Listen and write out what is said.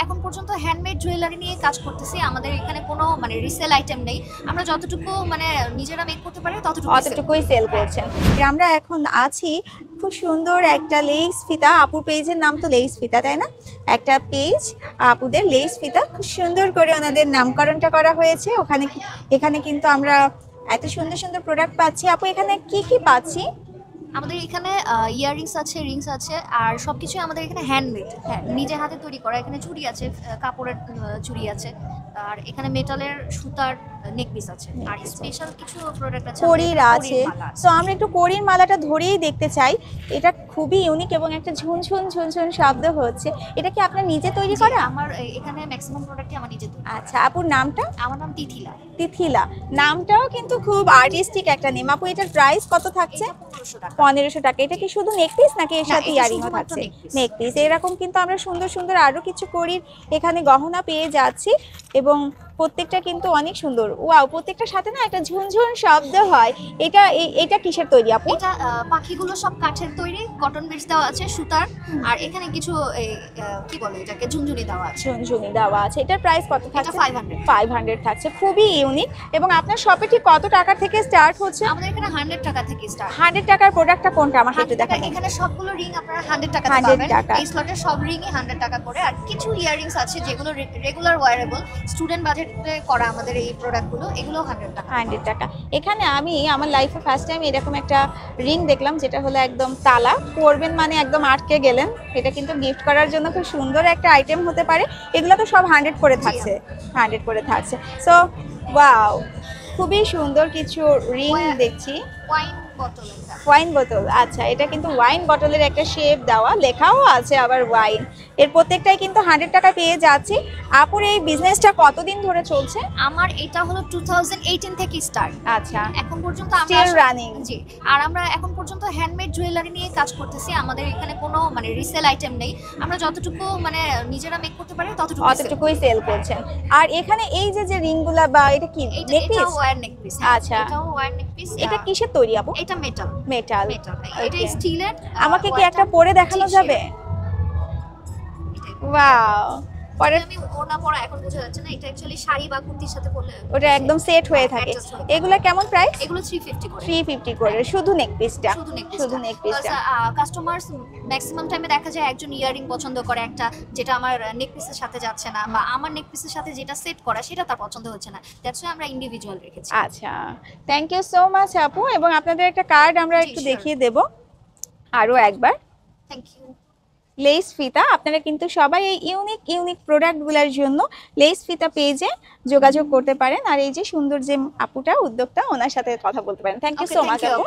এখন পর্যন্ত handmade jewellery নিয়ে কাজ করতেছি। আমাদের এখানে কোনো মানে রিসেল আইটেম নেই। আমরা যতটুকু মানে নিজেরা মেক করতে পারি ততটুকুই সেল করছেন। আমরা এখন আছি খুব সুন্দর একটা লেস ফিতা, আপুর পেজের নাম তো লেস ফিতা, তাই না? একটা পেজ আপুদের লেস ফিতা, খুব সুন্দর করে ওনাদের নামকরণটা করা হয়েছে। এখানে কিন্তু আমরা এত সুন্দর সুন্দর প্রোডাক্ট পাচ্ছি। আপু এখানে কি কি পাচ্ছি? আমাদের এখানে ইয়াররিংস আছে, রিংস আছে, আর সবকিছু আমাদের এখানে হ্যান্ডমেড, নিজে হাতে তৈরি করা। এখানে চুড়ি আছে, কাপড়ের চুড়ি আছে, আর এখানে মেটালের সুতার নেক পিস আছে, আর স্পেশাল কিছু প্রোডাক্ট আছে, কড়ির আছে। তো আমরা একটু কড়ির মালাটা ধরেই দেখতে চাই। এটা খুবই ইউনিক এবং একটা ঝুনঝুন ঝুনঝুন শব্দ হচ্ছে। এটা কি আপনার নিজে তৈরি করা? আমার এখানে ম্যাক্সিমাম প্রোডাক্টই আমার নিজে তৈরি। আচ্ছা, আপুর নামটা? আমার নাম তিথিলা। তিথিলা নামটাও কিন্তু খুব আর্টিস্টিক একটা নেম। আপু এটার প্রাইস কত থাকছে? 1500 টাকা। এটা কি শুধু নেক পিস নাকি এর সাথে ইয়ারিংও থাকছে? নেক পিস। এরকম কিন্তু আমরা সুন্দর সুন্দর আরো কিছু কড়ির এখানে গহনা পেয়ে যাচ্ছি এবং প্রত্যেকটা কিন্তু অনেক সুন্দর। ওয়াও, প্রত্যেকটার সাথে না একটা ঝুনঝুন শব্দ হয়। এটা কিসের তৈরি আপু? এটা পাখিগুলো সব কাঠের তৈরি, কটন বিটস দেওয়া আছে, সুতার, আর এখানে কিছু কি বলে এটাকে, ঝুনঝুনি দেওয়া আছে। ঝুনঝুনি দেওয়া আছে। এটার প্রাইস কত থাকছে? 500 থাকছে। খুবই ইউনিক। এবং আপনার শপে ঠিক কত টাকা থেকে স্টার্ট হচ্ছে? আমাদের এখানে 100 টাকা থেকে স্টার্ট। 100 টাকার প্রোডাক্টটা কোনটা আমাকে একটু দেখাবেন? এখানে সবগুলো রিং আপনারা 100 টাকা পাবেন। এই স্লটের সব রিংই 100 টাকা করে। আর কিছু ইয়াররিংস আছে যেগুলো রেগুলার ওয়্যারেবল, স্টুডেন্ট বাজেটে করা আমাদের এই প্রোডাক্টগুলো, এগুলো 100 টাকা। 100 টাকা। এখানে আমি আমার লাইফে ফার্স্ট টাইম এরকম একটা রিং দেখলাম, যেটা হলো একদম তালা, পরবেন মানে একদম আটকে গেলেন। এটা কিন্তু গিফট করার জন্য খুব সুন্দর একটা আইটেম হতে পারে। এগুলো তো সব 100 করে থাকছে, 100 করে থাকছে। সো ওয়াও, খুবই সুন্দর কিছু রিং দেখছি। ওয়াইন বোতল। আচ্ছা, এটা কিন্তু ওয়াইন বোতলের একটা শেপ দেওয়া, লেখাও আছে আবার ওয়াইন। এর প্রত্যেকটাই কিন্তু 100 টাকা পেয়ে যাচ্ছি। আপুর এই বিজনেসটা কতদিন ধরে চলছে? আমার এটা হলো 2018 থেকে স্টার্ট। আচ্ছা, এখন পর্যন্ত স্টিল রানিং। জি, আর আমরা এখন পর্যন্ত হ্যান্ডমেড জুয়েলারি নিয়ে কাজ করতেছি। আমাদের এখানে কোনো মানে রিসেল আইটেম নেই। আমরা যতটুকু মানে নিজেরা মেক করতে পারি ততটুকুই সেল করছেন। আর এখানে এই যে রিংগুলা বা এটা কি নেক পিস? এটা ওয়্যার নেক পিস। আচ্ছা, এটাও ওয়্যার নেক পিস। এটা কিসের তৈরি আপু? এটা মেটাল। এটা স্টিলের। আমাকে কি একটা পরে দেখানো যাবে? ওয়াও, পরে আমি ওড়না পরা এখন বোঝা যাচ্ছে না, এটা অ্যাকচুয়ালি শাড়ি বা কুর্তির সাথে পরলে ওটা একদম সেট হয়ে থাকে। এগুলা কেমন প্রাইস? এগুলো 350 করে। 350 করে শুধু নেক পিসটা? শুধু নেক পিসটা। কাস্টমারস ম্যাক্সিমাম টাইমে দেখা যায় একজন ইয়ারিং পছন্দ করে একটা, যেটা আমার নেক পিসের সাথে যাচ্ছে না, বা আমার নেক পিসের সাথে যেটা সেট করা সেটা তার পছন্দ হচ্ছে না। দ্যাটস ওয়াই আমরা ইন্ডিভিজুয়াল রেখেছি। আচ্ছা, থ্যাংক ইউ সো মাচ আপু। এবং আপনাদের একটা কার্ড আমরা একটু দেখিয়ে দেব আরো একবার। Thank you. লেস ফিতা, আপনারা কিন্তু সবাই এই ইউনিক প্রোডাক্টগুলোর জন্য লেস ফিতা পেজে যোগাযোগ করতে পারেন। আর এই যে সুন্দর যে আপুটা উদ্যোক্তা, ওনার সাথে কথা বলতে পারেন। থ্যাংক ইউ সো মাচ আপু।